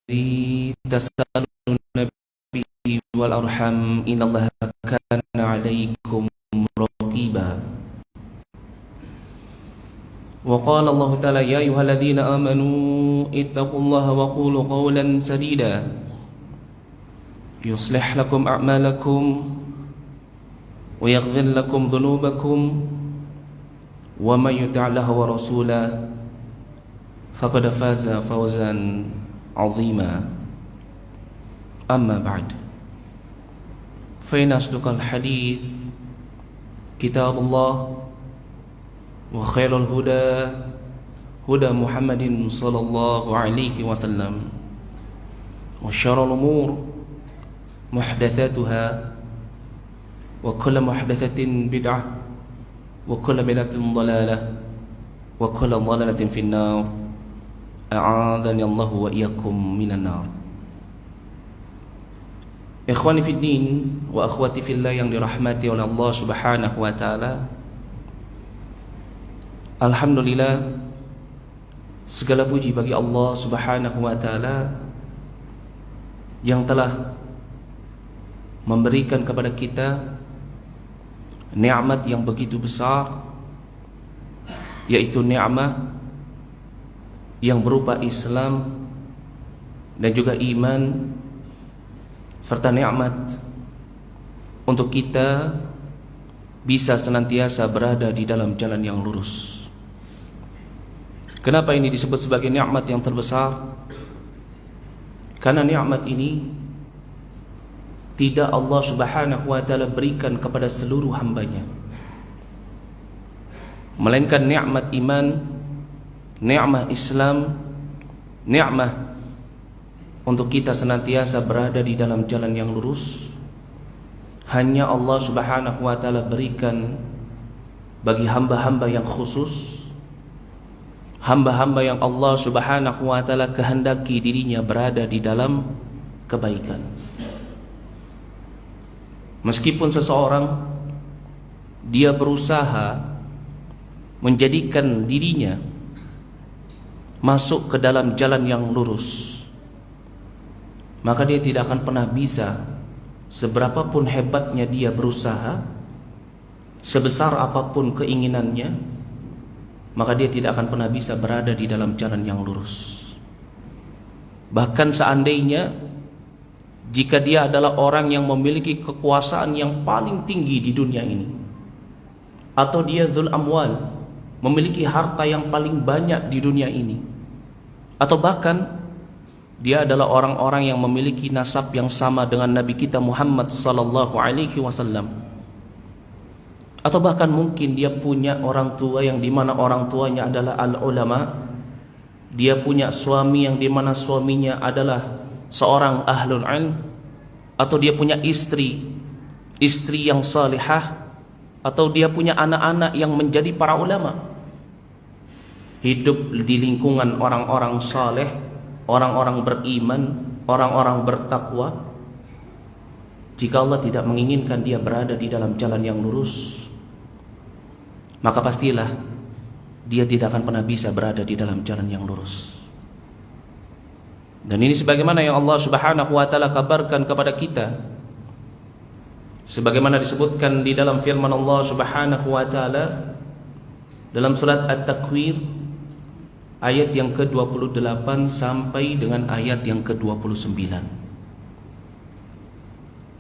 تسألون به والأرحام إن الله كان عليكم رقيبا وقال الله تعالى يا أيها الذين آمنوا اتقوا الله وقولوا قولا سديدا يصلح لكم أعمالكم ويغفر لكم ذنوبكم ومن يطع الله ورسوله فقد فاز فوزا عظيما أما بعد فإن أصدق الحديث كتاب الله وخير الهدى هدى محمد صلى الله عليه وسلم وشر الأمور محدثاتها وكل محدثة بدعة وكل بدعة ضلالة وكل ضلالة في النار أعاذني الله وإياكم من النار. Ikhwani fi din wa akhwati fillah yang dirahmati oleh Allah Subhanahu wa taala. Alhamdulillah, segala puji bagi Allah Subhanahu wa taala yang telah memberikan kepada kita nikmat yang begitu besar, yaitu nikmat yang berupa Islam dan juga iman, serta nikmat untuk kita bisa senantiasa berada di dalam jalan yang lurus. Kenapa ini disebut sebagai nikmat yang terbesar? Karena nikmat ini tidak Allah Subhanahu wa taala berikan kepada seluruh hambanya, melainkan nikmat iman, nikmat Islam, nikmat untuk kita senantiasa berada di dalam jalan yang lurus. Hanya Allah Subhanahu wa taala berikan bagi hamba-hamba yang khusus, hamba-hamba yang Allah Subhanahu wa taala kehendaki dirinya berada di dalam kebaikan. Meskipun seseorang dia berusaha menjadikan dirinya masuk ke dalam jalan yang lurus, maka dia tidak akan pernah bisa, seberapapun hebatnya dia berusaha, sebesar apapun keinginannya, maka dia tidak akan pernah bisa berada di dalam jalan yang lurus. Bahkan seandainya jika dia adalah orang yang memiliki kekuasaan yang paling tinggi di dunia ini, atau dia dzul amwal, memiliki harta yang paling banyak di dunia ini, atau bahkan dia adalah orang-orang yang memiliki nasab yang sama dengan Nabi kita Muhammad sallallahu alaihi wasallam, atau bahkan mungkin dia punya orang tua yang dimana orang tuanya adalah al-ulama, dia punya suami yang dimana suaminya adalah seorang ahlul ilm, atau dia punya istri yang salihah, atau dia punya anak-anak yang menjadi para ulama, hidup di lingkungan orang-orang saleh, orang-orang beriman, orang-orang bertakwa. Jika Allah tidak menginginkan dia berada di dalam jalan yang lurus, maka pastilah dia tidak akan pernah bisa berada di dalam jalan yang lurus. Dan ini sebagaimana yang Allah Subhanahu wa taala kabarkan kepada kita, sebagaimana disebutkan di dalam firman Allah Subhanahu wa taala dalam surat At-Takwir ayat yang ke-28 sampai dengan ayat yang ke-29,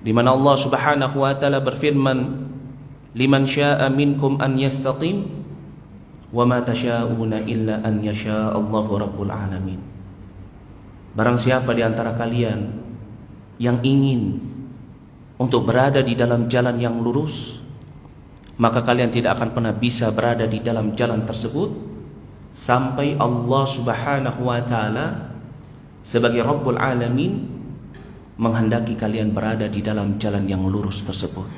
di mana Allah Subhanahu wa taala berfirman, liman syaa'a minkum an yastaqim wa ma tasyaa'una illa an yasha Allahu rabbul alamin. Barang siapa di antara kalian yang ingin untuk berada di dalam jalan yang lurus, maka kalian tidak akan pernah bisa berada di dalam jalan tersebut sampai Allah Subhanahu wa taala sebagai Rabbul Alamin menghendaki kalian berada di dalam jalan yang lurus tersebut.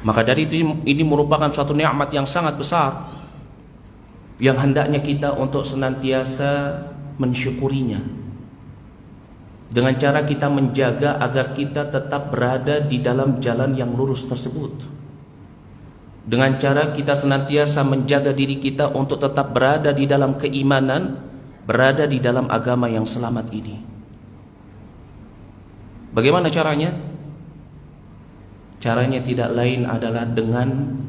Maka dari itu ini merupakan suatu nikmat yang sangat besar yang hendaknya kita untuk senantiasa mensyukurinya, dengan cara kita menjaga agar kita tetap berada di dalam jalan yang lurus tersebut, dengan cara kita senantiasa menjaga diri kita untuk tetap berada di dalam keimanan, berada di dalam agama yang selamat ini. Bagaimana caranya? Caranya tidak lain adalah dengan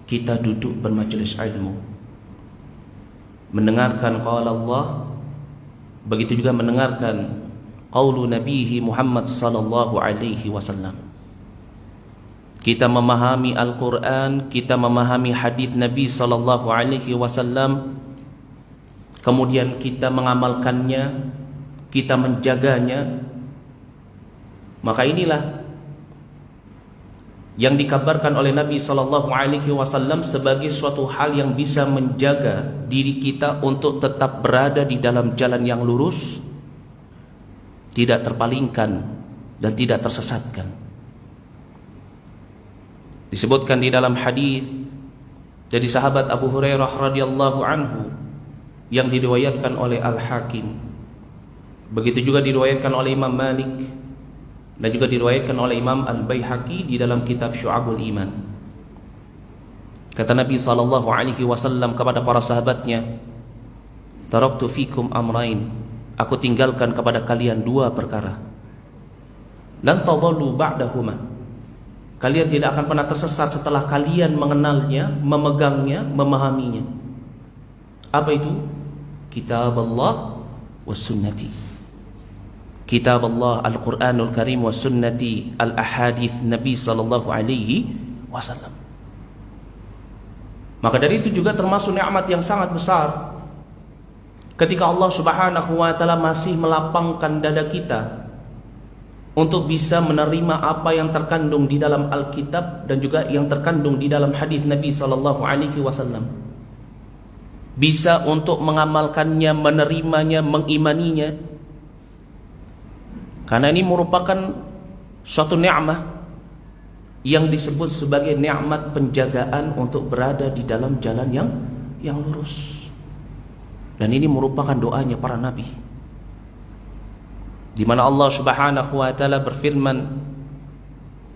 kita duduk bermajelis ilmu, mendengarkan qala Allah, begitu juga mendengarkan qaulu nabihi Muhammad sallallahu alaihi wasallam. Kita memahami Al-Quran, kita memahami hadis Nabi sallallahu alaihi wasallam, kemudian kita mengamalkannya, kita menjaganya. Maka inilah yang dikabarkan oleh Nabi sallallahu alaihi wasallam sebagai suatu hal yang bisa menjaga diri kita untuk tetap berada di dalam jalan yang lurus, tidak terpalingkan dan tidak tersesatkan. Disebutkan di dalam hadis dari sahabat Abu Hurairah radhiyallahu anhu yang diriwayatkan oleh Al-Hakim, begitu juga diriwayatkan oleh Imam Malik dan juga diriwayatkan oleh Imam Al-Baihaqi di dalam kitab Syu'abul Iman. Kata Nabi sallallahu alaihi wasallam kepada para sahabatnya, "Taraktu fikum amrain." Aku tinggalkan kepada kalian dua perkara. Lan tadallu ba'dahuma. Kalian tidak akan pernah tersesat setelah kalian mengenalnya, memegangnya, memahaminya. Apa itu? Kitab Allah was sunnati. Kitab Allah Al-Quranul Karim was sunnati al-ahadith Nabi sallallahu alaihi wasallam. Maka dari itu juga termasuk nikmat yang sangat besar ketika Allah Subhanahu wa taala masih melapangkan dada kita untuk bisa menerima apa yang terkandung di dalam Alkitab dan juga yang terkandung di dalam hadis Nabi sallallahu alaihi wasallam. Bisa untuk mengamalkannya, menerimanya, mengimaninya. Karena ini merupakan suatu nikmat yang disebut sebagai nikmat penjagaan untuk berada di dalam jalan yang lurus. Dan ini merupakan doanya para nabi, di mana Allah Subhanahu wa taala berfirman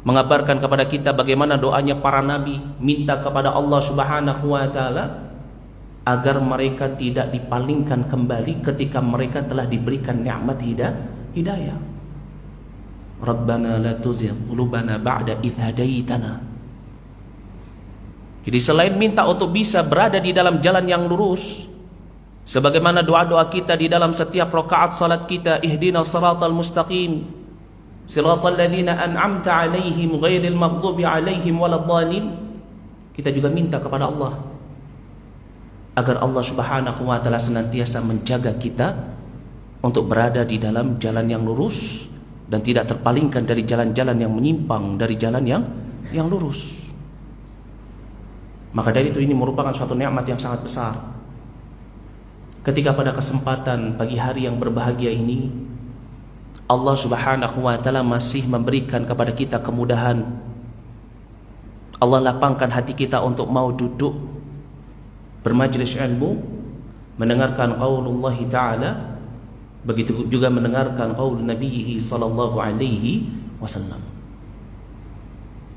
mengabarkan kepada kita bagaimana doanya para nabi, minta kepada Allah Subhanahu wa taala agar mereka tidak dipalingkan kembali ketika mereka telah diberikan nikmat hidayah. Rabbana la tuzigh qulubana ba'da idh hadaitana. Jadi selain minta untuk bisa berada di dalam jalan yang lurus, sebagaimana doa-doa kita di dalam setiap rakaat salat kita, ihdinas siratal mustaqim, siratal ladzina an'amta 'alaihim ghairil maghdubi 'alaihim waladdallin. Kita juga minta kepada Allah agar Allah Subhanahu wa taala senantiasa menjaga kita untuk berada di dalam jalan yang lurus dan tidak terpalingkan dari jalan-jalan yang menyimpang dari jalan yang lurus. Maka dari itu ini merupakan suatu nikmat yang sangat besar ketika pada kesempatan pagi hari yang berbahagia ini Allah Subhanahu wa taala masih memberikan kepada kita kemudahan. Allah lapangkan hati kita untuk mau duduk bermajlis ilmu, mendengarkan qaulullah ta'ala, begitu juga mendengarkan qaul Nabi sallallahu alaihi wasallam.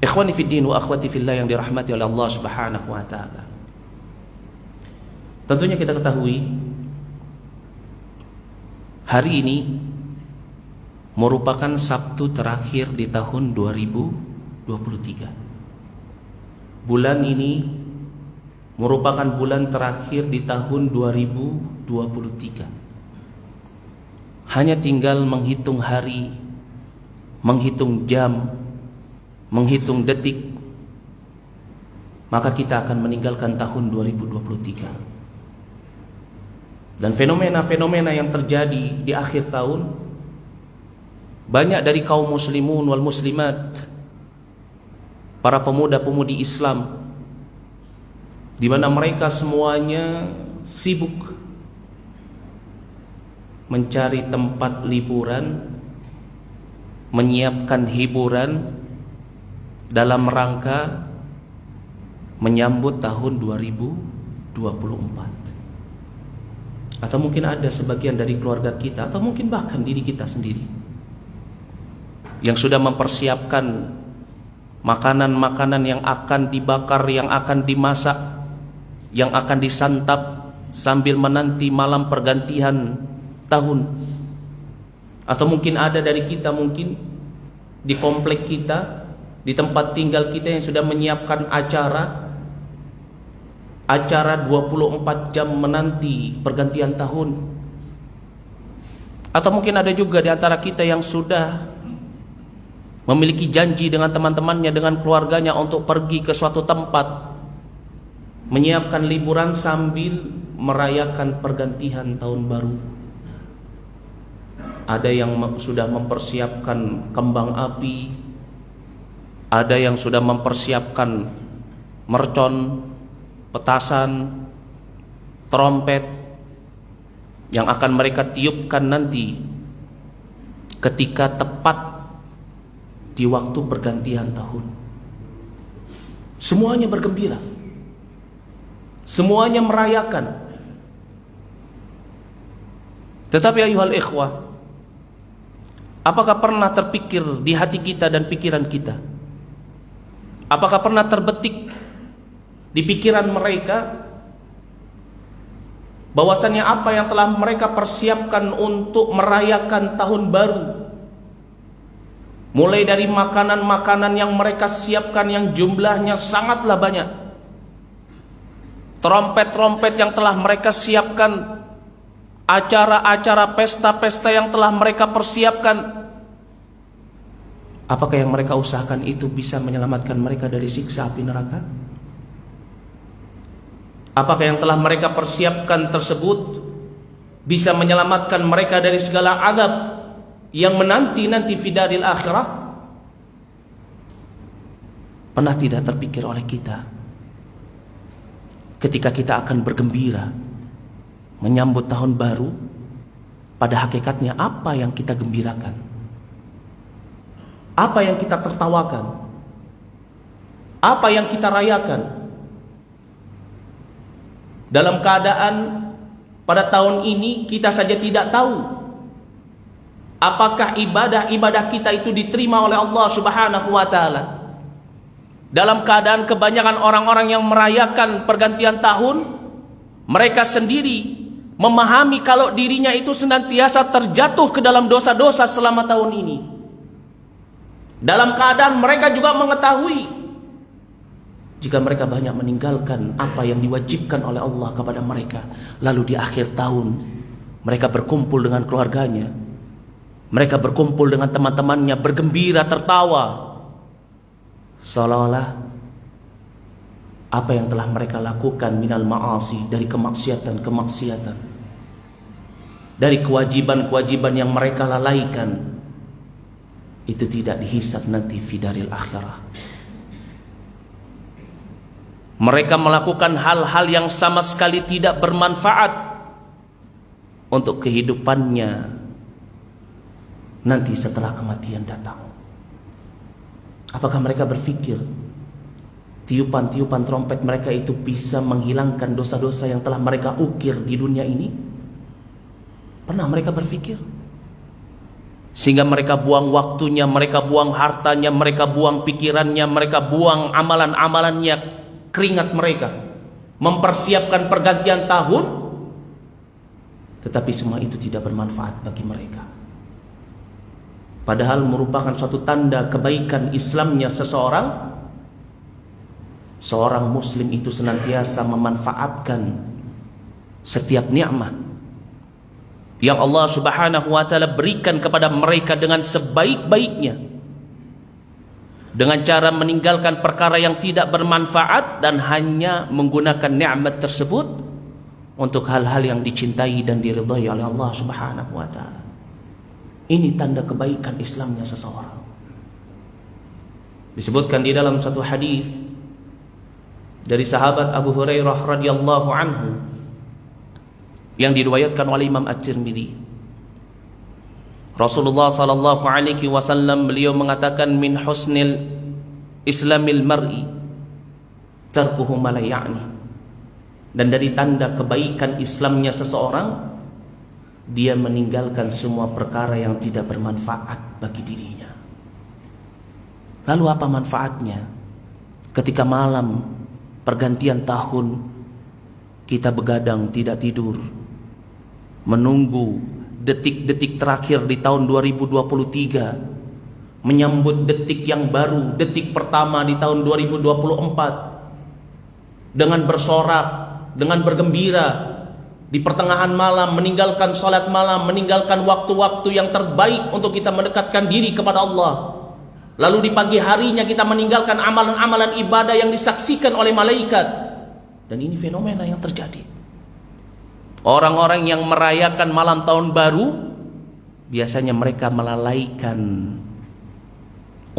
Ikhwani fid din wa akhwati fillah yang dirahmati oleh Allah Subhanahu wa taala. Tentunya kita ketahui hari ini merupakan Sabtu terakhir di tahun 2023. Bulan ini merupakan bulan terakhir di tahun 2023. Hanya tinggal menghitung hari, menghitung jam, menghitung detik, maka kita akan meninggalkan tahun 2023. Dan fenomena-fenomena yang terjadi di akhir tahun, banyak dari kaum muslimun wal muslimat, para pemuda-pemudi Islam, di mana mereka semuanya sibuk mencari tempat liburan, menyiapkan hiburan dalam rangka menyambut tahun 2024. Atau mungkin ada sebagian dari keluarga kita, atau mungkin bahkan diri kita sendiri yang sudah mempersiapkan makanan-makanan yang akan dibakar, yang akan dimasak, yang akan disantap sambil menanti malam pergantian tahun. Atau mungkin ada dari kita mungkin di komplek kita, di tempat tinggal kita yang sudah menyiapkan acara 24 jam menanti pergantian tahun. Atau mungkin ada juga di antara kita yang sudah memiliki janji dengan teman-temannya, dengan keluarganya untuk pergi ke suatu tempat, menyiapkan liburan sambil merayakan pergantian tahun baru. Ada yang sudah mempersiapkan kembang api, ada yang sudah mempersiapkan mercon, petasan, trompet yang akan mereka tiupkan nanti ketika tepat di waktu pergantian tahun. Semuanya bergembira, semuanya merayakan. Tetapi ayuhal ikhwah, apakah pernah terpikir di hati kita dan pikiran kita, apakah pernah terbetik di pikiran mereka bahwasannya apa yang telah mereka persiapkan untuk merayakan tahun baru, mulai dari makanan-makanan yang mereka siapkan yang jumlahnya sangatlah banyak, trompet-trompet yang telah mereka siapkan, acara-acara pesta-pesta yang telah mereka persiapkan, apakah yang mereka usahakan itu bisa menyelamatkan mereka dari siksa api neraka? Apakah yang telah mereka persiapkan tersebut bisa menyelamatkan mereka dari segala azab yang menanti-nanti fi daril akhirah? Pernah tidak terpikir oleh kita ketika kita akan bergembira menyambut tahun baru, pada hakikatnya apa yang kita gembirakan? Apa yang kita tertawakan? Apa yang kita rayakan? Dalam keadaan pada tahun ini kita saja tidak tahu apakah ibadah-ibadah kita itu diterima oleh Allah Subhanahu wa taala. Dalam keadaan kebanyakan orang-orang yang merayakan pergantian tahun, mereka sendiri memahami kalau dirinya itu senantiasa terjatuh ke dalam dosa-dosa selama tahun ini. Dalam keadaan mereka juga mengetahui jika mereka banyak meninggalkan apa yang diwajibkan oleh Allah kepada mereka, lalu di akhir tahun mereka berkumpul dengan keluarganya, mereka berkumpul dengan teman-temannya, bergembira, tertawa, seolah-olah apa yang telah mereka lakukan minal ma'asi, dari kemaksiatan-kemaksiatan, dari kewajiban-kewajiban yang mereka lalaikan, itu tidak dihisab nanti fi daril akhirah. Mereka melakukan hal-hal yang sama sekali tidak bermanfaat untuk kehidupannya nanti setelah kematian datang. Apakah mereka berpikir tiupan-tiupan trompet mereka itu bisa menghilangkan dosa-dosa yang telah mereka ukir di dunia ini? Pernah mereka berpikir? Sehingga mereka buang waktunya, mereka buang hartanya, mereka buang pikirannya, mereka buang amalan-amalannya, keringat mereka, mempersiapkan pergantian tahun, tetapi semua itu tidak bermanfaat bagi mereka. Padahal merupakan suatu tanda kebaikan Islamnya seseorang. Seorang muslim itu senantiasa memanfaatkan setiap nikmat yang Allah Subhanahu wa taala berikan kepada mereka dengan sebaik-baiknya, dengan cara meninggalkan perkara yang tidak bermanfaat dan hanya menggunakan nikmat tersebut untuk hal-hal yang dicintai dan diridhai oleh Allah Subhanahu wa taala. Ini tanda kebaikan Islamnya seseorang. Disebutkan di dalam satu hadis dari sahabat Abu Hurairah radhiyallahu anhu yang diriwayatkan oleh Imam At-Tirmidzi. Rasulullah sallallahu alaihi wasallam beliau mengatakan, min husnil islamil mar'i tarkuhu ma la ya'ni. Dan dari tanda kebaikan Islamnya seseorang, dia meninggalkan semua perkara yang tidak bermanfaat bagi dirinya. Lalu apa manfaatnya ketika malam pergantian tahun kita begadang tidak tidur, menunggu detik-detik terakhir di tahun 2023, menyambut detik yang baru, detik pertama di tahun 2024, dengan bersorak, dengan bergembira, di pertengahan malam meninggalkan salat malam, meninggalkan waktu-waktu yang terbaik untuk kita mendekatkan diri kepada Allah. Lalu di pagi harinya kita meninggalkan amalan-amalan ibadah yang disaksikan oleh malaikat. Dan ini fenomena yang terjadi. Orang-orang yang merayakan malam tahun baru, biasanya mereka melalaikan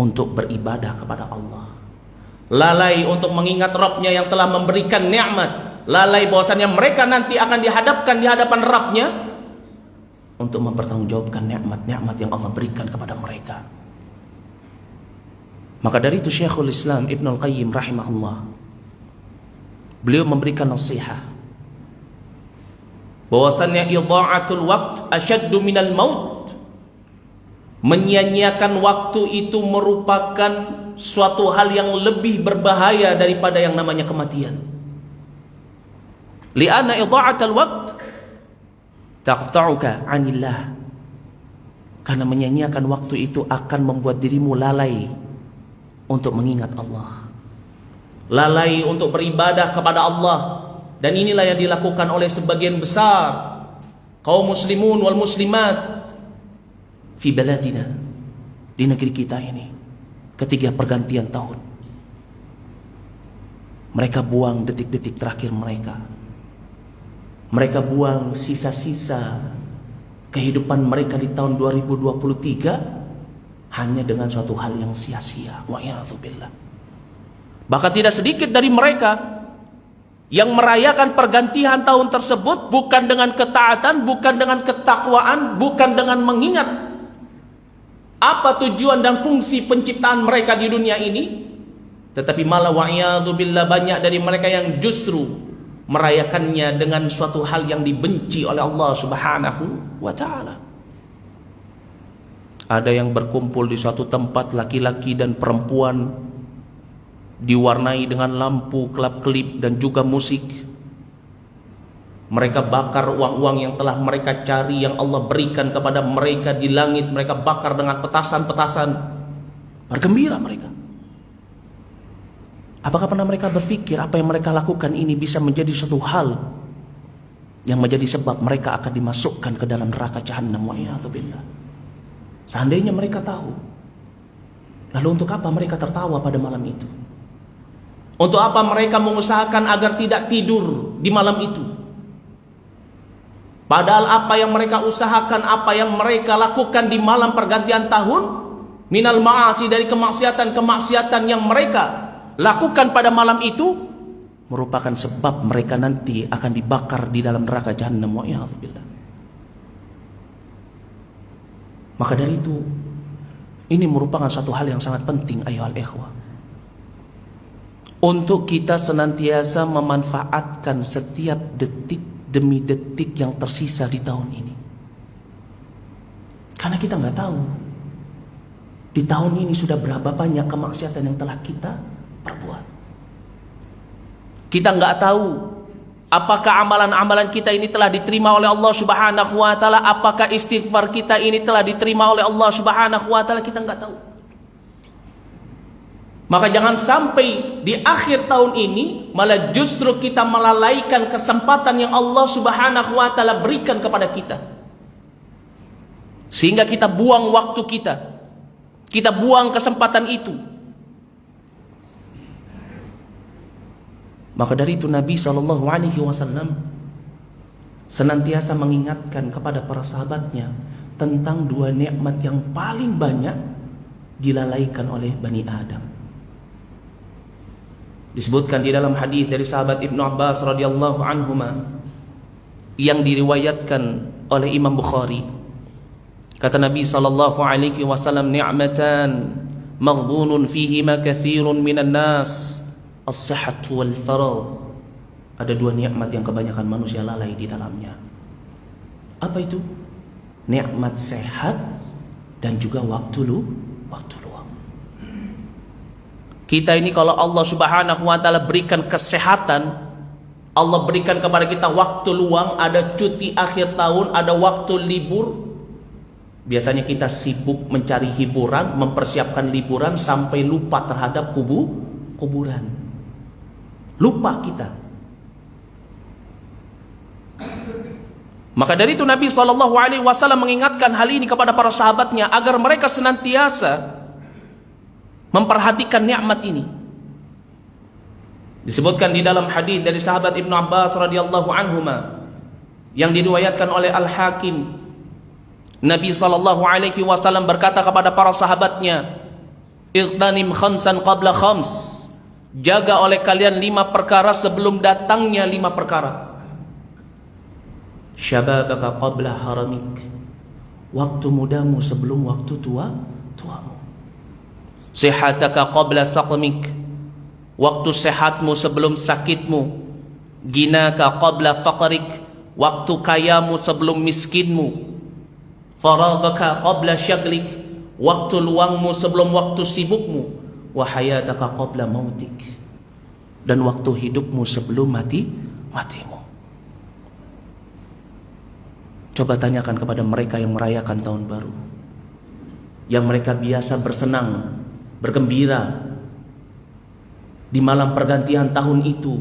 untuk beribadah kepada Allah. Lalai untuk mengingat Rabbnya yang telah memberikan nikmat. Lalai bahwasannya mereka nanti akan dihadapkan di hadapan Rabbnya untuk mempertanggungjawabkan nikmat-nikmat yang Allah berikan kepada mereka. Maka dari itu Syekhul Islam Ibn Al-Qayyim rahimahullah, beliau memberikan nasihat bahwasannya idha'atul waqt asyaddu minal maut. Menyia-nyiakan waktu itu merupakan suatu hal yang lebih berbahaya daripada yang namanya kematian. Li'anna idha'atul waqt taqta'uka 'anillah. Karena menyia-nyiakan waktu itu akan membuat dirimu lalai untuk mengingat Allah, lalai untuk beribadah kepada Allah. Dan inilah yang dilakukan oleh sebagian besar kaum muslimun wal muslimat fi baladina, di negeri kita ini. Ketika pergantian tahun, mereka buang detik-detik terakhir mereka. Mereka buang sisa-sisa kehidupan mereka di tahun 2023 hanya dengan suatu hal yang sia-sia. Wa'iyadzubillah. Bahkan tidak sedikit dari mereka yang merayakan pergantian tahun tersebut bukan dengan ketaatan, bukan dengan ketakwaan, bukan dengan mengingat apa tujuan dan fungsi penciptaan mereka di dunia ini, tetapi malah wa'iyadzubillah banyak dari mereka yang justru merayakannya dengan suatu hal yang dibenci oleh Allah Subhanahu wa ta'ala. Ada yang berkumpul di suatu tempat, laki-laki dan perempuan, diwarnai dengan lampu kelap-kelip dan juga musik. Mereka bakar uang-uang yang telah mereka cari, yang Allah berikan kepada mereka di langit. Mereka bakar dengan petasan-petasan. Bergembira mereka. Apakah pernah mereka berpikir apa yang mereka lakukan ini bisa menjadi suatu hal yang menjadi sebab mereka akan dimasukkan ke dalam neraka Jahannam? Wa'iyadzubillah. Seandainya mereka tahu, lalu untuk apa mereka tertawa pada malam itu? Untuk apa mereka mengusahakan agar tidak tidur di malam itu? Padahal apa yang mereka usahakan, apa yang mereka lakukan di malam pergantian tahun, minal ma'asi, dari kemaksiatan-kemaksiatan yang mereka lakukan pada malam itu, merupakan sebab mereka nanti akan dibakar di dalam neraka Jahannam. Wa'iyadzubillah. Maka dari itu, ini merupakan satu hal yang sangat penting ayyuhal ikhwah, untuk kita senantiasa memanfaatkan setiap detik demi detik yang tersisa di tahun ini. Karena kita nggak tahu di tahun ini sudah berapa banyak kemaksiatan yang telah kita perbuat. Kita nggak tahu apakah amalan-amalan kita ini telah diterima oleh Allah Subhanahu wa ta'ala, apakah istighfar kita ini telah diterima oleh Allah Subhanahu wa ta'ala. Kita nggak tahu. Maka jangan sampai di akhir tahun ini malah justru kita melalaikan kesempatan yang Allah Subhanahu wa ta'ala berikan kepada kita, sehingga kita buang waktu kita buang kesempatan itu. Maka dari itu Nabi SAW senantiasa mengingatkan kepada para sahabatnya tentang dua nikmat yang paling banyak dilalaikan oleh Bani Adam. Disebutkan di dalam hadis dari sahabat Ibnu Abbas radhiyallahu anhuma yang diriwayatkan oleh Imam Bukhari. Kata Nabi SAW, ni'matan maghdunun fihima katsirun minan nas, as-sihhat wal faragh. Ada dua nikmat yang kebanyakan manusia lalai di dalamnya. Apa itu? Nikmat sehat dan juga waktu luang. Kita ini kalau Allah Subhanahu wa ta'ala berikan kesehatan, Allah berikan kepada kita waktu luang, ada cuti akhir tahun, ada waktu libur. Biasanya kita sibuk mencari hiburan, mempersiapkan liburan sampai lupa terhadap kuburan. Lupa kita. Maka dari itu Nabi SAW mengingatkan hal ini kepada para sahabatnya agar mereka senantiasa memperhatikan nikmat ini. Disebutkan di dalam hadis dari sahabat Ibnu Abbas radhiyallahu anhuma yang diriwayatkan oleh Al-Hakim, Nabi SAW berkata kepada para sahabatnya, "Ightanim khamsan qabla khams." Jaga oleh kalian 5 perkara sebelum datangnya 5 perkara. Syababaka qabla haramik. Waktu mudamu sebelum waktu tuamu. Sihataka qabla saqmik. Waktu sehatmu sebelum sakitmu. Ginaka qabla faqrik. Waktu kayamu sebelum miskinmu. Faragaka qabla syaglik. Waktu luangmu sebelum waktu sibukmu. Wa hayataka qabla mautik. Dan waktu hidupmu sebelum matimu. Coba tanyakan kepada mereka yang merayakan tahun baru, yang mereka biasa bersenang, bergembira di malam pergantian tahun itu.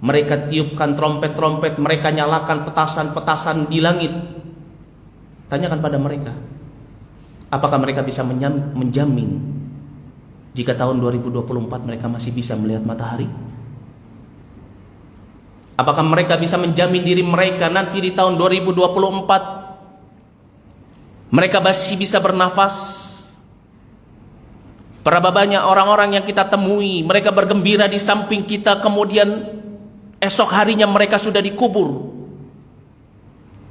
Mereka tiupkan trompet-trompet, mereka nyalakan petasan-petasan di langit. Tanyakan pada mereka, apakah mereka bisa menjamin jika tahun 2024 mereka masih bisa melihat matahari? Apakah mereka bisa menjamin diri mereka nanti di tahun 2024 mereka masih bisa bernafas? Berapa banyak orang-orang yang kita temui, mereka bergembira di samping kita, kemudian esok harinya mereka sudah dikubur.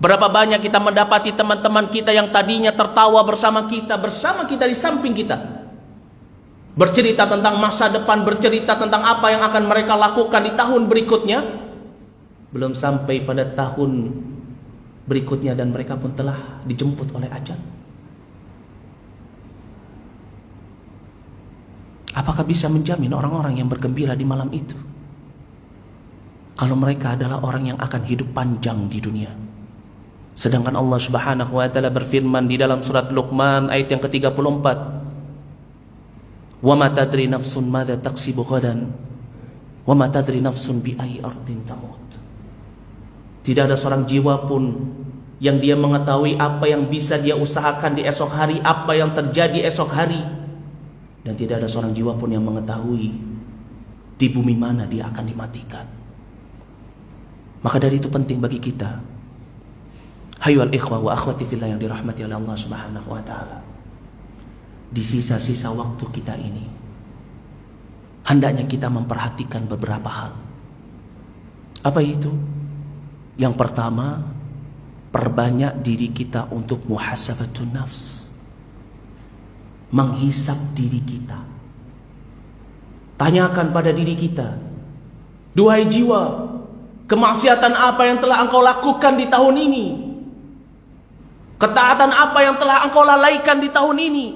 Berapa banyak kita mendapati teman-teman kita yang tadinya tertawa bersama kita di samping kita, bercerita tentang masa depan, bercerita tentang apa yang akan mereka lakukan di tahun berikutnya. Belum sampai pada tahun berikutnya dan mereka pun telah dijemput oleh ajal. Apakah bisa menjamin orang-orang yang bergembira di malam itu kalau mereka adalah orang yang akan hidup panjang di dunia? Sedangkan Allah Subhanahu wa taala berfirman di dalam surat Luqman ayat yang ke-34, "Wa ma tadri nafsun madza taksibu ghadan, wa ma tadri nafsun bi ayyi ardin tamut." Tidak ada seorang jiwa pun yang dia mengetahui apa yang bisa dia usahakan di esok hari, apa yang terjadi esok hari. Dan tidak ada seorang jiwa pun yang mengetahui di bumi mana dia akan dimatikan. Maka dari itu penting bagi kita, hayual ikhwah wa akhwati fillah yang dirahmati oleh Allah Subhanahu wa taala, di sisa-sisa waktu kita ini hendaknya kita memperhatikan beberapa hal. Apa itu? Yang pertama, perbanyak diri kita untuk muhasabatun nafs, menghisap diri kita. Tanyakan pada diri kita, duhai jiwa, kemaksiatan apa yang telah engkau lakukan di tahun ini? Ketaatan apa yang telah engkau lalaikan di tahun ini?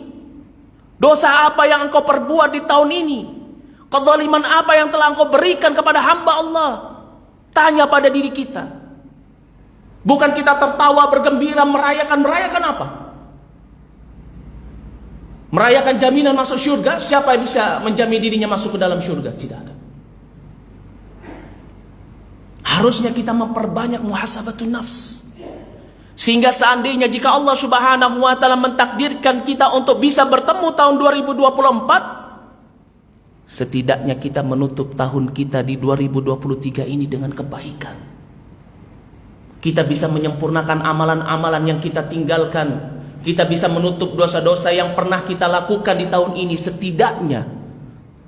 Dosa apa yang engkau perbuat di tahun ini? Kezaliman apa yang telah engkau berikan kepada hamba Allah? Tanya pada diri kita. Bukan kita tertawa, bergembira, merayakan apa? Merayakan jaminan masuk surga? Siapa yang bisa menjamin dirinya masuk ke dalam surga? Tidak ada. Harusnya kita memperbanyak muhasabatun nafs, sehingga seandainya jika Allah Subhanahu wa taala mentakdirkan kita untuk bisa bertemu tahun 2024, setidaknya kita menutup tahun kita di 2023 ini dengan kebaikan. Kita bisa menyempurnakan amalan-amalan yang kita tinggalkan. Kita bisa menutup dosa-dosa yang pernah kita lakukan di tahun ini. Setidaknya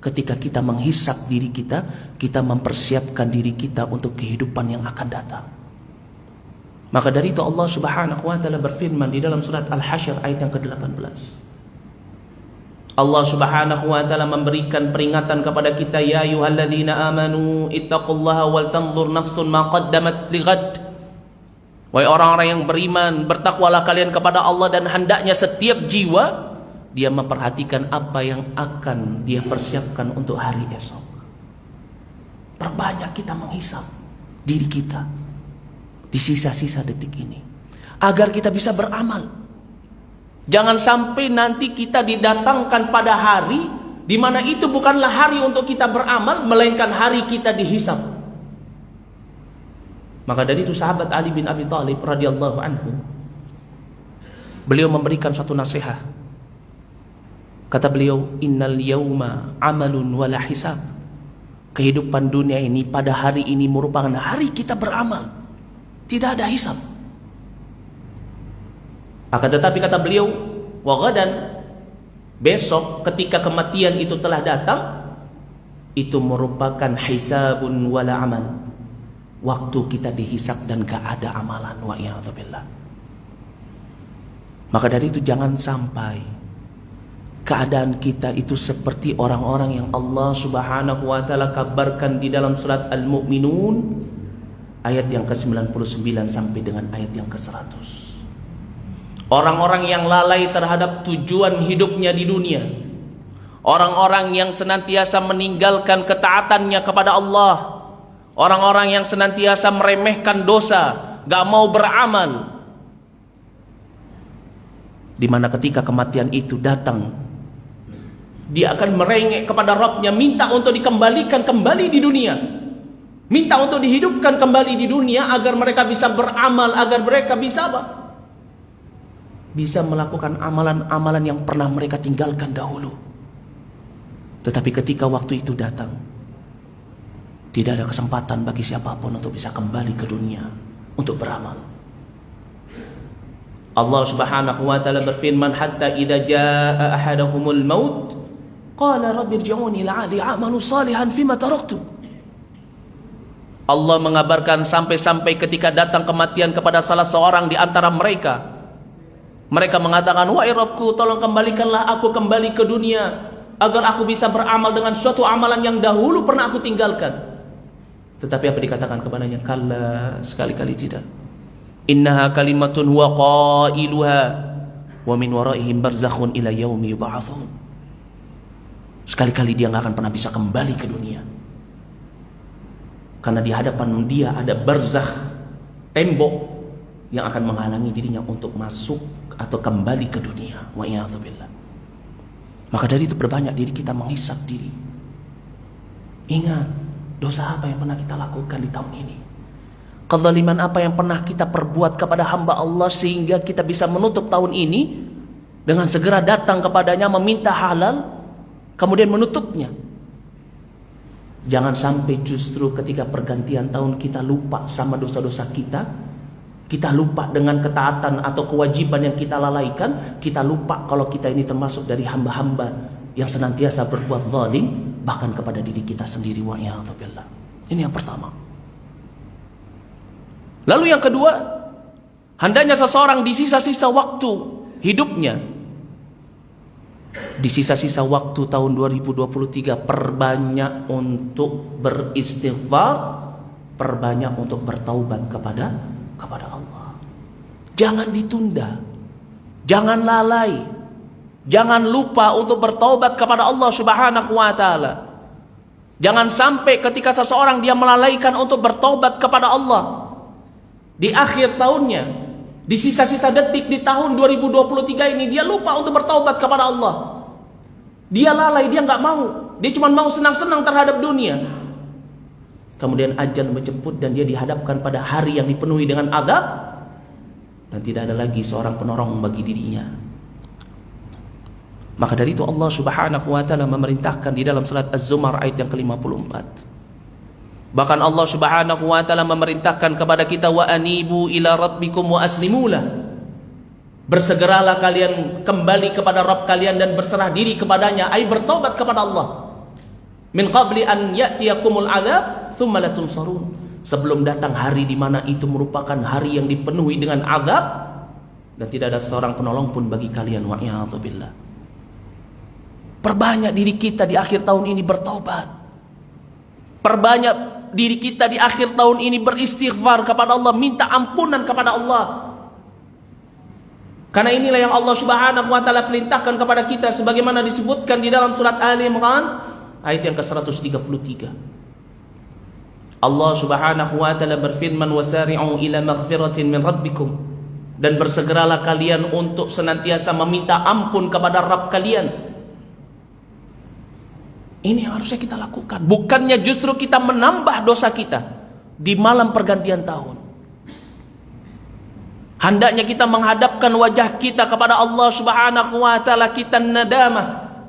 ketika kita menghisap diri kita, kita mempersiapkan diri kita untuk kehidupan yang akan datang. Maka dari itu Allah Subhanahu wa taala berfirman di dalam surat Al-Hasyr ayat yang ke-18. Allah Subhanahu wa taala memberikan peringatan kepada kita, ya ayyuhalladzina amanu ittaqullaha wal tanzur nafsun ma qaddamat lighad. Wahai orang-orang yang beriman, bertakwalah kalian kepada Allah, dan hendaknya setiap jiwa dia memperhatikan apa yang akan dia persiapkan untuk hari esok. Perbanyak kita menghisap. diri kita di sisa-sisa detik ini agar kita bisa beramal. Jangan sampai nanti kita didatangkan pada hari di mana itu bukanlah hari untuk kita beramal, melainkan hari kita dihisab. Maka dari itu sahabat Ali bin Abi Thalib radhiyallahu anhu, beliau memberikan suatu nasihat. Kata beliau, innal yauma amalun wala hisab. Kehidupan dunia ini pada hari ini merupakan hari kita beramal, tidak ada hisab. Akan tetapi kata beliau, wa ghadan, besok ketika kematian itu telah datang, itu merupakan hisabun wala amal. Waktu kita dihisab dan gak ada amalan, wa iyadzubillah. Maka dari itu jangan sampai keadaan kita itu seperti orang-orang yang Allah Subhanahu wa taala kabarkan di dalam surat Al-Mu'minun ayat yang ke-99 sampai dengan ayat yang ke-100. Orang-orang yang lalai terhadap tujuan hidupnya di dunia. Orang-orang yang senantiasa meninggalkan ketaatannya kepada Allah. Orang-orang yang senantiasa meremehkan dosa, gak mau beramal. Dimana ketika kematian itu datang, dia akan merengek kepada Rabbnya, minta untuk dikembalikan kembali di dunia, minta untuk dihidupkan kembali di dunia agar mereka bisa beramal, agar mereka bisa apa? Bisa melakukan amalan-amalan yang pernah mereka tinggalkan dahulu. Tetapi ketika waktu itu datang, tidak ada kesempatan bagi siapapun untuk bisa kembali ke dunia untuk beramal. Allah Subhanahu wa taala berfirman, hatta idza jaa ahadahumul maut qala rabbi irji'uni la'ali a'malu salihan fima taraktu. Allah mengabarkan sampai-sampai ketika datang kematian kepada salah seorang di antara mereka, mereka mengatakan, wahai Rabbku, tolong kembalikanlah aku kembali ke dunia agar aku bisa beramal dengan suatu amalan yang dahulu pernah aku tinggalkan. Tetapi apa dikatakan kepadanya? Kalla, sekali-kali tidak. Innaha kalimatun huwa qailuha wa min waraihim barzakhun ila yaumi yub'atsun. Sekali-kali dia nggak akan pernah bisa kembali ke dunia. Karena di hadapan dia ada barzakh, tembok yang akan menghalangi dirinya untuk masuk atau kembali ke dunia. Wa iyadzubillah. Maka dari itu berbanyak diri kita menghisab diri. Ingat, dosa apa yang pernah kita lakukan di tahun ini? Kezaliman apa yang pernah kita perbuat kepada hamba Allah sehingga kita bisa menutup tahun ini dengan segera datang kepadanya meminta halal, kemudian menutupnya. Jangan sampai justru ketika pergantian tahun kita lupa sama dosa-dosa kita. Kita lupa dengan ketaatan atau kewajiban yang kita lalaikan. Kita lupa kalau kita ini termasuk dari hamba-hamba yang senantiasa berbuat zalim, bahkan kepada diri kita sendiri. Wa iyadzubillah. Ini yang pertama. Lalu yang kedua, hendaknya seseorang di sisa-sisa waktu hidupnya, di sisa-sisa waktu tahun 2023, perbanyak untuk beristighfar, perbanyak untuk bertaubat kepada Allah. Jangan ditunda, jangan lalai, jangan lupa untuk bertaubat kepada Allah Subhanahu wa taala. Jangan sampai ketika seseorang dia melalaikan untuk bertaubat kepada Allah di akhir tahunnya, di sisa-sisa detik di tahun 2023 ini, dia lupa untuk bertaubat kepada Allah. Dia lalai, dia nggak mau, dia cuma mau senang-senang terhadap dunia. Kemudian ajal menjemput dan dia dihadapkan pada hari yang dipenuhi dengan azab, dan tidak ada lagi seorang penolong bagi dirinya. Maka dari itu Allah Subhanahu wa taala memerintahkan di dalam surat Az-Zumar ayat yang ke-54. Bahkan Allah Subhanahu wa taala memerintahkan kepada kita, wa anibu ila rabbikum wa aslimulah. Bersegeralah kalian kembali kepada Rabb kalian dan berserah diri kepadanya, ai bertobat kepada Allah. Min qabli an ya'tiyakumul adzab tsumma la tunsarun. Sebelum datang hari di mana itu merupakan hari yang dipenuhi dengan azab dan tidak ada seorang penolong pun bagi kalian. Wa iyadzubillah. Perbanyak diri kita di akhir tahun ini bertaubat. Perbanyak diri kita di akhir tahun ini beristighfar kepada Allah, minta ampunan kepada Allah. Karena inilah yang Allah Subhanahu wa taala perintahkan kepada kita sebagaimana disebutkan di dalam surat Ali Imran ayat yang ke-133. Allah Subhanahu wa taala berfirman, wasari'u ila maghfiratin min rabbikum, dan bersegeralah kalian untuk senantiasa meminta ampun kepada Rabb kalian. Ini yang harusnya kita lakukan, bukannya justru kita menambah dosa kita di malam pergantian tahun. Hendaknya kita menghadapkan wajah kita kepada Allah Subhanahu wa taala, kita nadamah,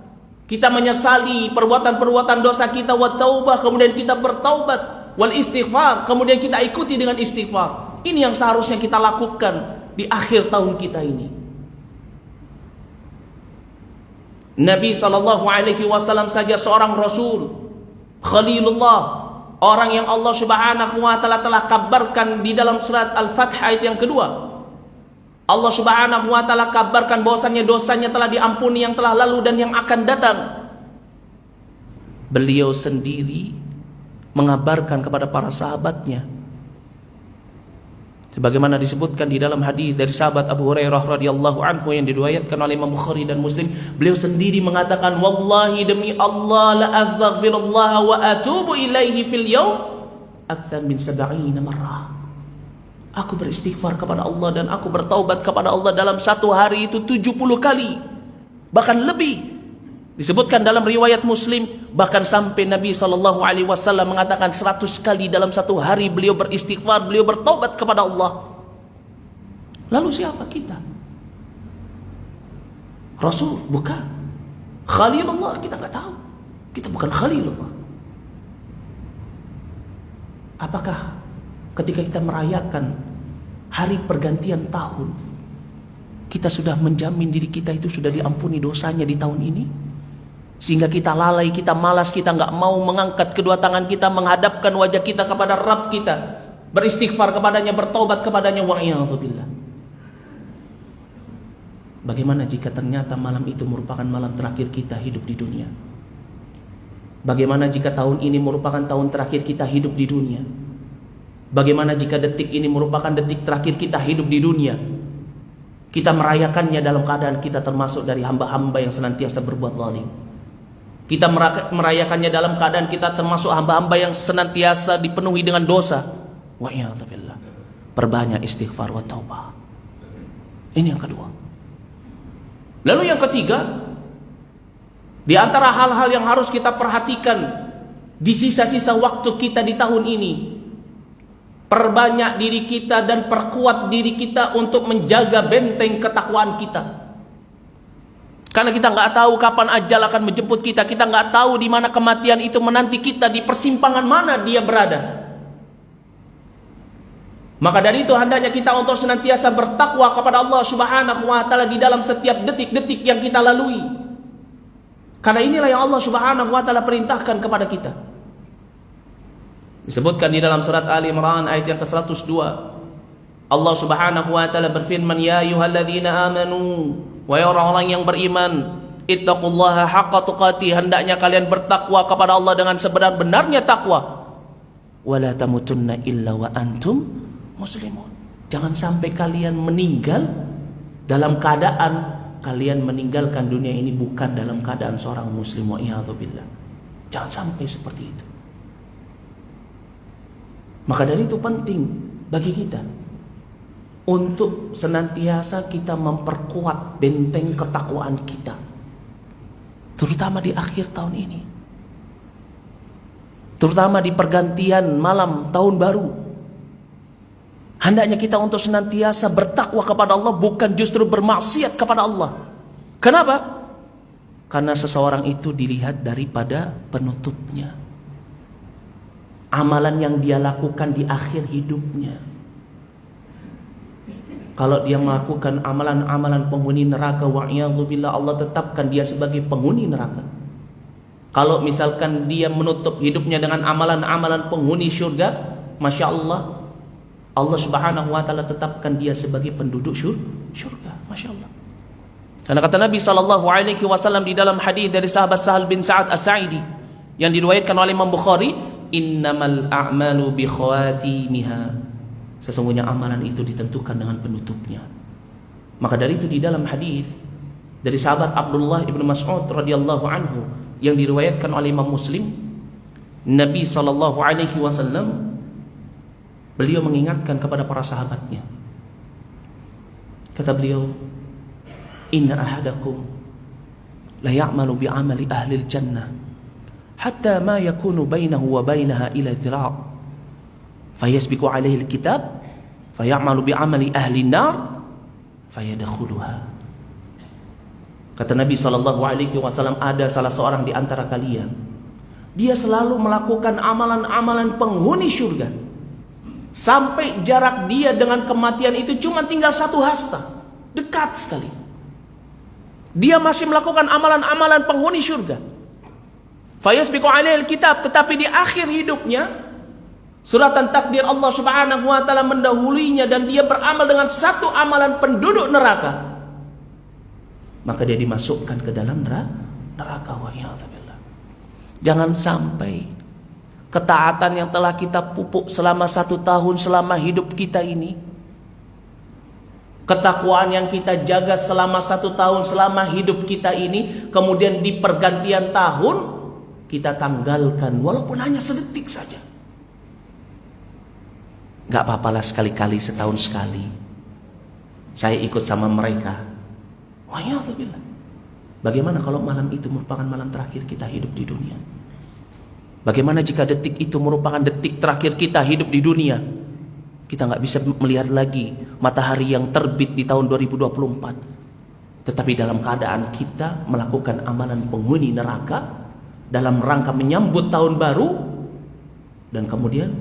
kita menyesali perbuatan-perbuatan dosa kita, wa taubah, kemudian kita bertaubat, wal istighfar, kemudian kita ikuti dengan istighfar. Ini yang seharusnya kita lakukan di akhir tahun kita ini. Nabi SAW saja seorang Rasul, Khalilullah, orang yang Allah Subhanahu wa taala telah kabarkan di dalam surat Al-Fath ayat yang kedua. Allah Subhanahu wa taala kabarkan bahwasannya dosanya telah diampuni yang telah lalu dan yang akan datang. Beliau sendiri mengabarkan kepada para sahabatnya, sebagaimana disebutkan di dalam hadis dari sahabat Abu Hurairah radhiyallahu anhu yang diriwayatkan oleh Imam Bukhari dan Muslim. Beliau sendiri mengatakan, wallahi demi Allah la astaghfirullah wa atubu ilaihi fil yaum akthar min 70 marrah. Aku beristighfar kepada Allah dan aku bertaubat kepada Allah dalam satu hari itu 70 kali, bahkan lebih. Disebutkan dalam riwayat Muslim, bahkan sampai Nabi SAW mengatakan 100 kali dalam satu hari beliau beristighfar, beliau bertaubat kepada Allah. Lalu siapa kita? Rasul? Bukan. Khalilullah? Kita nggak tahu. Kita bukan Khalilullah. Apakah ketika kita merayakan hari pergantian tahun, kita sudah menjamin diri kita itu sudah diampuni dosanya di tahun ini? Sehingga kita lalai, kita malas, kita nggak mau mengangkat kedua tangan kita, menghadapkan wajah kita kepada Rabb kita, beristighfar kepadanya, bertaubat kepadanya. Wa'iyadzubillah. Bagaimana jika ternyata malam itu merupakan malam terakhir kita hidup di dunia? Bagaimana jika tahun ini merupakan tahun terakhir kita hidup di dunia? Bagaimana jika detik ini merupakan detik terakhir kita hidup di dunia? Kita merayakannya dalam keadaan kita termasuk dari hamba-hamba yang senantiasa berbuat zalim. Kita merayakannya dalam keadaan kita termasuk hamba-hamba yang senantiasa dipenuhi dengan dosa. Wa'iyadzubillah. Perbanyak istighfar wa taubah. Ini yang kedua. Lalu yang ketiga, di antara hal-hal yang harus kita perhatikan di sisa-sisa waktu kita di tahun ini, perbanyak diri kita dan perkuat diri kita untuk menjaga benteng ketakwaan kita. Karena kita nggak tahu kapan ajal akan menjemput kita. Kita nggak tahu di mana kematian itu menanti kita, di persimpangan mana dia berada. Maka dari itu hendaknya kita untuk senantiasa bertakwa kepada Allah Subhanahu wa taala di dalam setiap detik-detik yang kita lalui. Karena inilah yang Allah Subhanahu wa taala perintahkan kepada kita. Disebutkan di dalam surat Ali Imran ayat yang ke-102. Allah Subhanahu wa taala berfirman, ya ayyuhalladzina amanu, wahai orang-orang yang beriman, ittaqullaha haqqa tuqatih, hendaknya kalian bertakwa kepada Allah dengan sebenar-benarnya takwa. Wala tamutunna illa wa antum muslimun. Jangan sampai kalian meninggal dalam keadaan kalian meninggalkan dunia ini bukan dalam keadaan seorang muslim. Wa'iyadzubillah. Jangan sampai seperti itu. Maka dari itu penting bagi kita untuk senantiasa kita memperkuat benteng ketakwaan kita, terutama di akhir tahun ini, terutama di pergantian malam tahun baru. Hendaknya kita untuk senantiasa bertakwa kepada Allah, bukan justru bermaksiat kepada Allah. Kenapa? Karena seseorang itu dilihat daripada penutupnya, amalan yang dia lakukan di akhir hidupnya. Kalau dia melakukan amalan-amalan penghuni neraka, wa'iyadzubillah, Allah tetapkan dia sebagai penghuni neraka. Kalau misalkan dia menutup hidupnya dengan amalan-amalan penghuni syurga, Masya Allah, Allah Subhanahu wa ta'ala tetapkan dia sebagai penduduk syurga. Masya Allah. Karena kata Nabi SAW di dalam hadis dari sahabat Sahal bin Sa'ad As-Sa'idi yang diriwayatkan oleh Imam Bukhari, innamal a'malu bi khawatimiha, sesungguhnya amalan itu ditentukan dengan penutupnya. Maka dari itu di dalam hadis dari sahabat Abdullah ibnu Mas'ud radhiyallahu anhu yang diriwayatkan oleh Imam Muslim, Nabi sallallahu alaihi wasallam beliau mengingatkan kepada para sahabatnya. Kata beliau, "Inna ahadakum la ya'malu bi'amali ahli al-jannah hatta ma yakunu bainahu wa bainaha ila dhira' fayasbiqu alaihi al-kitab fayamalu bi'amali ahli an-nar fayadkhuluha." Kata Nabi SAW, ada salah seorang di antara kalian, dia selalu melakukan amalan-amalan penghuni surga sampai jarak dia dengan kematian itu cuma tinggal 1 hasta, dekat sekali. Dia masih melakukan amalan-amalan penghuni surga. Fayasbiqu alaihi al-kitab, tetapi di akhir hidupnya suratan takdir Allah Subhanahu wa taala mendahulinya dan dia beramal dengan 1 amalan penduduk neraka, maka dia dimasukkan ke dalam neraka. Wa'iyadzubillah. Jangan sampai ketaatan yang telah kita pupuk selama 1 tahun selama hidup kita ini, ketakwaan yang kita jaga selama 1 tahun selama hidup kita ini, kemudian di pergantian tahun kita tanggalkan walaupun hanya sedetik saja. Gak apa-apalah sekali-kali, setahun sekali saya ikut sama mereka. Wa'iyadzubillah. Bagaimana kalau malam itu merupakan malam terakhir kita hidup di dunia? Bagaimana jika detik itu merupakan detik terakhir kita hidup di dunia? Kita gak bisa melihat lagi matahari yang terbit di tahun 2024, tetapi dalam keadaan kita melakukan amalan penghuni neraka dalam rangka menyambut tahun baru, dan kemudian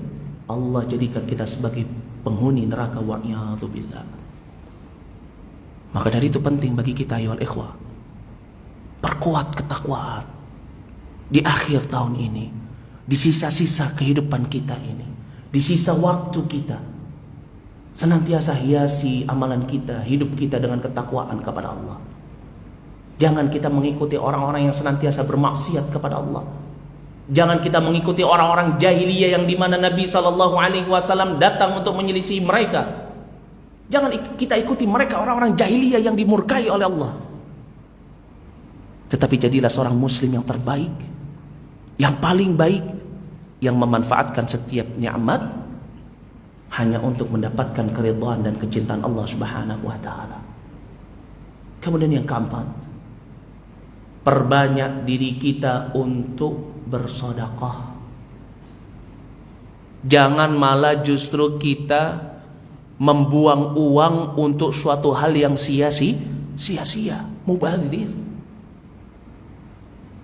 Allah jadikan kita sebagai penghuni neraka. Wa'iyadzubillah. Maka dari itu penting bagi kita, ya ikhwah, perkuat ketakwaan di akhir tahun ini, di sisa-sisa kehidupan kita ini, di sisa waktu kita. Senantiasa hiasi amalan kita, hidup kita dengan ketakwaan kepada Allah. Jangan kita mengikuti orang-orang yang senantiasa bermaksiat kepada Allah. Jangan kita mengikuti orang-orang jahiliyah yang dimana Nabi SAW datang untuk menyelisih mereka. Jangan kita ikuti mereka, orang-orang jahiliyah yang dimurkai oleh Allah. Tetapi jadilah seorang muslim yang terbaik, yang paling baik, yang memanfaatkan setiap nikmat hanya untuk mendapatkan keridhaan dan kecintaan Allah Subhanahu wa taala. Kemudian yang keempat, perbanyak diri kita untuk bersedekah. Jangan malah justru kita membuang uang untuk suatu hal yang sia-sia, mubadzir.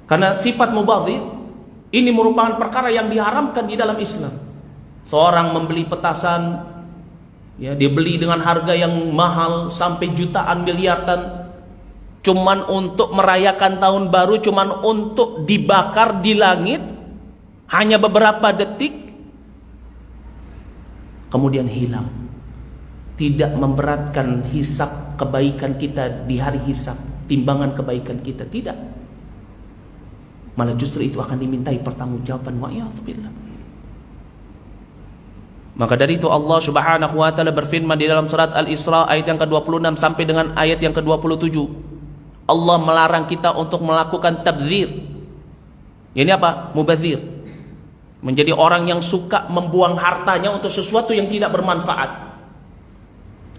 Karena sifat mubadzir ini merupakan perkara yang diharamkan di dalam Islam. Seorang membeli petasan, ya, dia beli dengan harga yang mahal sampai jutaan, miliaran, cuman untuk merayakan tahun baru, cuman untuk dibakar di langit hanya beberapa detik, kemudian hilang. Tidak memberatkan hisab kebaikan kita di hari hisab, timbangan kebaikan kita, tidak. Malah justru itu akan dimintai pertanggungjawaban. Wa'iyadzubillah. Maka dari itu Allah Subhanahu wa taala berfirman di dalam surat Al-Isra ayat yang ke-26 sampai dengan ayat yang ke-27. Allah melarang kita untuk melakukan tabdzir. Ini apa? Mubadzir. Menjadi orang yang suka membuang hartanya untuk sesuatu yang tidak bermanfaat.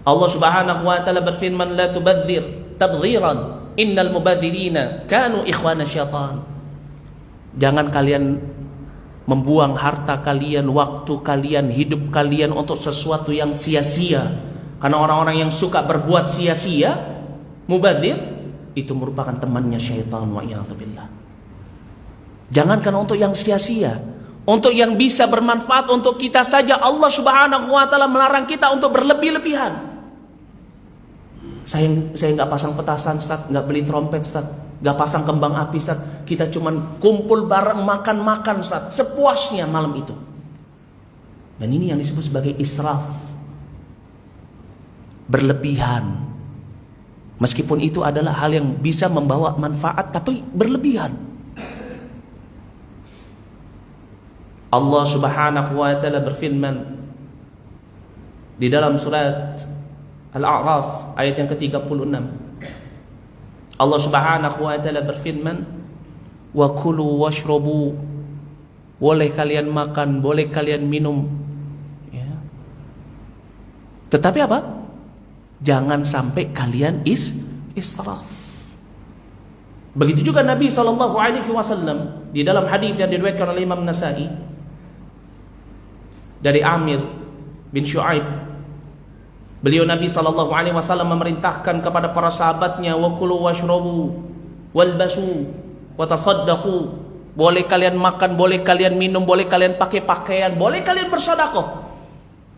Allah Subhanahu wa taala berfirman, la tubadzir tabdziran innal mubadzirina kanu ikhwana syaitan. Jangan kalian membuang harta kalian, waktu kalian, hidup kalian untuk sesuatu yang sia-sia. Karena orang-orang yang suka berbuat sia-sia, mubadzir, itu merupakan temannya syaitan. Wa'iyadzubillah. Jangankan untuk yang sia-sia, untuk yang bisa bermanfaat untuk kita saja Allah Subhanahu wa taala melarang kita untuk berlebih-lebihan. Saya nggak pasang petasan, Ustaz, nggak beli trompet, Ustaz, nggak pasang kembang api, Ustaz. Kita cuman kumpul bareng, makan-makan, Ustaz, sepuasnya malam itu. Dan ini yang disebut sebagai israf, berlebihan. Meskipun itu adalah hal yang bisa membawa manfaat, tapi berlebihan. Allah Subhanahu wa taala berfirman di dalam surat Al-A'raf ayat yang ke-36. Allah Subhanahu wa taala berfirman, "Wa kulu washrabu boleh kalian makan, boleh kalian minum, ya. Tetapi apa? Jangan sampai kalian israf. Begitu juga Nabi SAW di dalam hadis yang diriwayatkan oleh Imam Nasa'i dari Amir bin Shu'aib. Beliau Nabi SAW memerintahkan kepada para sahabatnya, wa kulu washrabu walbasu wa tasaddaqu. Boleh kalian makan, boleh kalian minum, boleh kalian pakai pakaian, boleh kalian bersedekah.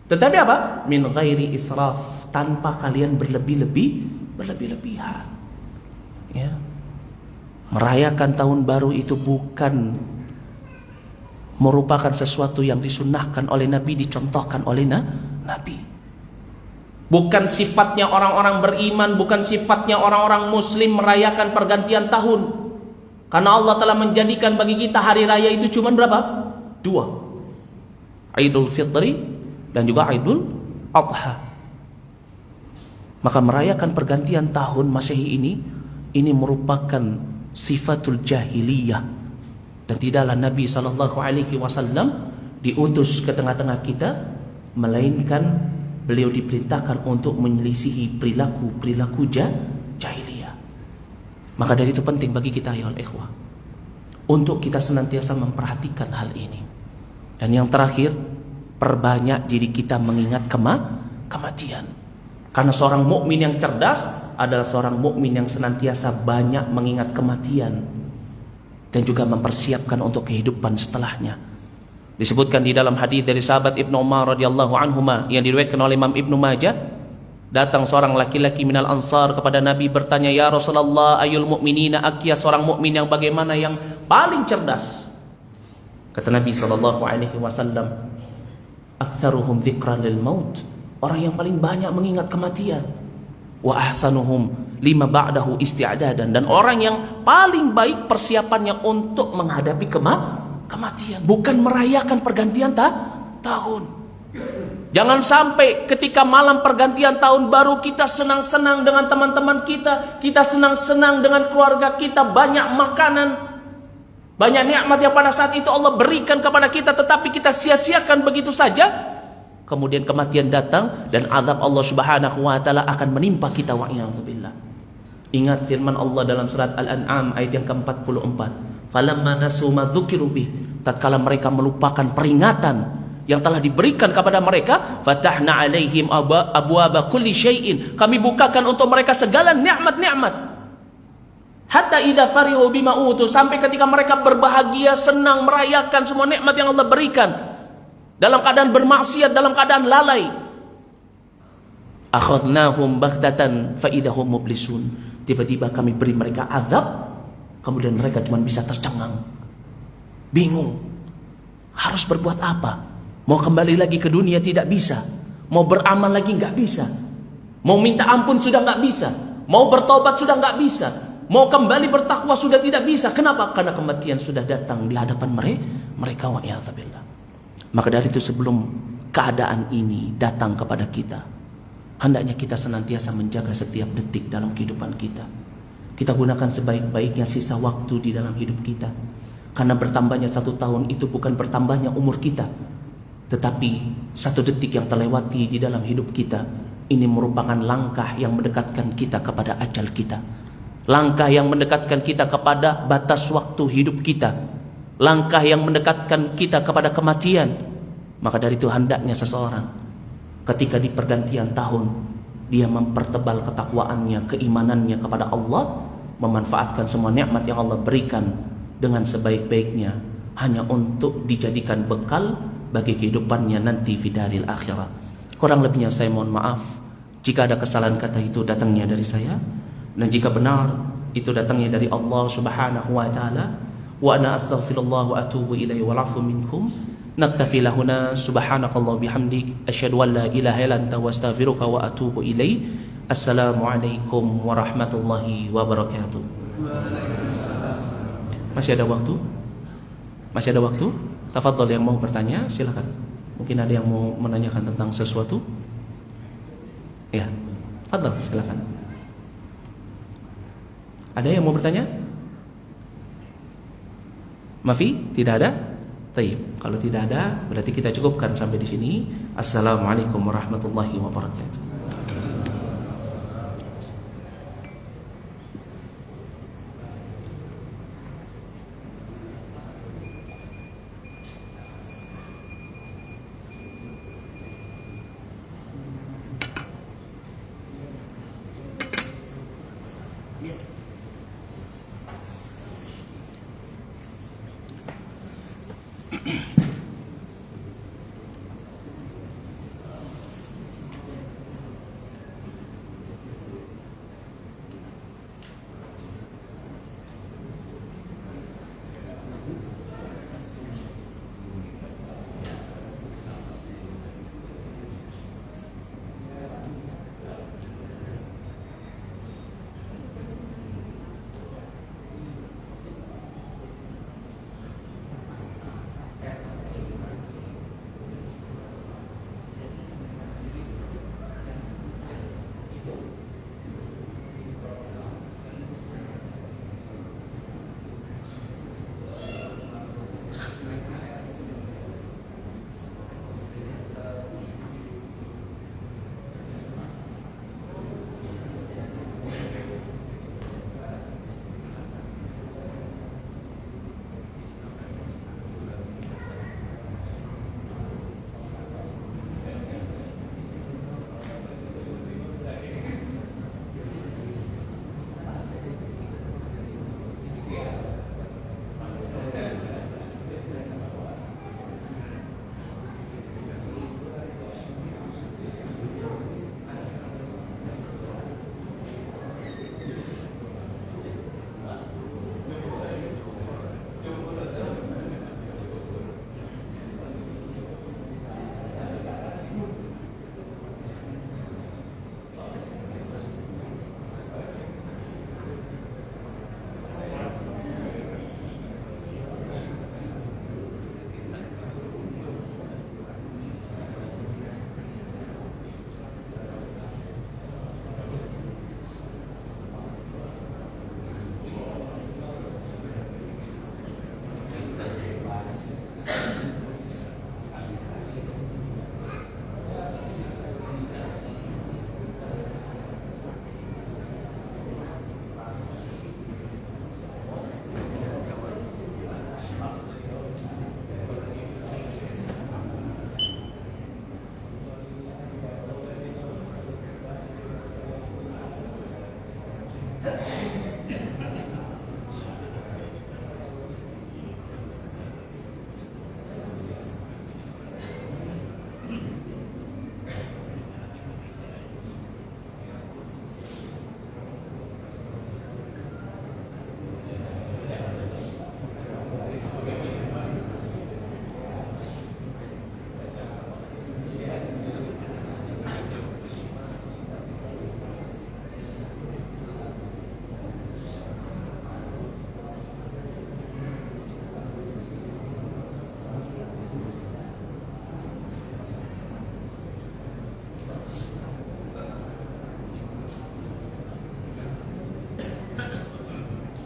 Tetapi apa? Min ghairi israf, tanpa kalian berlebih-lebihan. Ya. Merayakan tahun baru itu bukan merupakan sesuatu yang disunnahkan oleh Nabi, dicontohkan oleh Nabi. Bukan sifatnya orang-orang beriman, bukan sifatnya orang-orang muslim merayakan pergantian tahun. Karena Allah telah menjadikan bagi kita hari raya itu cuma berapa? 2. Idul Fitri dan juga Idul Adha. Maka merayakan pergantian tahun Masehi ini merupakan sifatul jahiliyah, dan tidaklah Nabi SAW diutus ke tengah-tengah kita, melainkan beliau diperintahkan untuk menyelisihi perilaku jahiliyah. Maka dari itu penting bagi kita ya ikhwah untuk kita senantiasa memperhatikan hal ini. Dan yang terakhir, perbanyak diri kita mengingat kematian. Karena seorang mukmin yang cerdas adalah seorang mukmin yang senantiasa banyak mengingat kematian dan juga mempersiapkan untuk kehidupan setelahnya. Disebutkan di dalam hadis dari sahabat Ibnu Umar radhiyallahu anhuma yang diriwayatkan oleh Imam Ibnu Majah, datang seorang laki-laki minal Ansar kepada Nabi bertanya, "Ya Rasulullah, ayul mu'minina aqya?" Seorang mukmin yang bagaimana yang paling cerdas? Kata Nabi SAW, "Aktsaruhum dzikran lil maut." Orang yang paling banyak mengingat kematian. Wa ahsanuhum lima ba'dahu isti'dadan, dan orang yang paling baik persiapannya untuk menghadapi kematian, bukan merayakan pergantian tahun. Jangan sampai ketika malam pergantian tahun baru kita senang-senang dengan teman-teman kita senang-senang dengan keluarga kita, banyak makanan, banyak nikmat yang pada saat itu Allah berikan kepada kita, tetapi kita sia-siakan begitu saja. Kemudian kematian datang dan azab Allah Subhanahu wa taala akan menimpa kita, wa'iyadzubillah. Ingat firman Allah dalam surat Al-An'am ayat yang ke-44. Falamma nasu ma dzukiru bih, tatkala mereka melupakan peringatan yang telah diberikan kepada mereka, fatahna alaihim abwaaba kulli syai'in, kami bukakan untuk mereka segala nikmat-nikmat. Hatta idza farihu bima utu, sampai ketika mereka berbahagia, senang merayakan semua nikmat yang Allah berikan, dalam keadaan bermaksiat, dalam keadaan lalai, akhadnahum baghtatan fa idahum mublisun, tiba-tiba kami beri mereka azab, kemudian mereka cuma bisa tercengang, bingung, harus berbuat apa? Mau kembali lagi ke dunia tidak bisa, mau beramal lagi nggak bisa, mau minta ampun sudah nggak bisa, mau bertobat sudah nggak bisa, mau kembali bertakwa sudah tidak bisa. Kenapa? Karena kematian sudah datang di hadapan mereka, wa'iyadzubillah. Maka dari itu sebelum keadaan ini datang kepada kita, hendaknya kita senantiasa menjaga setiap detik dalam kehidupan kita. Kita gunakan sebaik-baiknya sisa waktu di dalam hidup kita. Karena bertambahnya 1 tahun itu bukan bertambahnya umur kita, tetapi 1 detik yang terlewati di dalam hidup kita ini merupakan langkah yang mendekatkan kita kepada ajal kita, langkah yang mendekatkan kita kepada batas waktu hidup kita, langkah yang mendekatkan kita kepada kematian. Maka dari itu hendaknya seseorang ketika di pergantian tahun dia mempertebal ketakwaannya, keimanannya kepada Allah, memanfaatkan semua nikmat yang Allah berikan dengan sebaik-baiknya, hanya untuk dijadikan bekal bagi kehidupannya nanti fi daril akhirah. Kurang lebihnya saya mohon maaf jika ada kesalahan kata itu datangnya dari saya, dan jika benar itu datangnya dari Allah Subhanahu wa taala. Wa ana astaghfirullah wa atubu ilaihi wal afu minkum. Naktafi lahuna subhanakallah bihamdik asyhadu an la ilaha illa anta wa astaghfiruka wa atubu ilaik. Assalamualaikum warahmatullahi wabarakatuh. Masih ada waktu? Masih ada waktu? Tafadhol yang mau bertanya silakan. Mungkin ada yang mau menanyakan tentang sesuatu? Ya, tafadhol silakan. Ada yang mau bertanya? Mafi? Tidak ada? Taib. Kalau tidak ada, berarti kita cukupkan sampai di sini. Assalamualaikum warahmatullahi wabarakatuh. Yeah.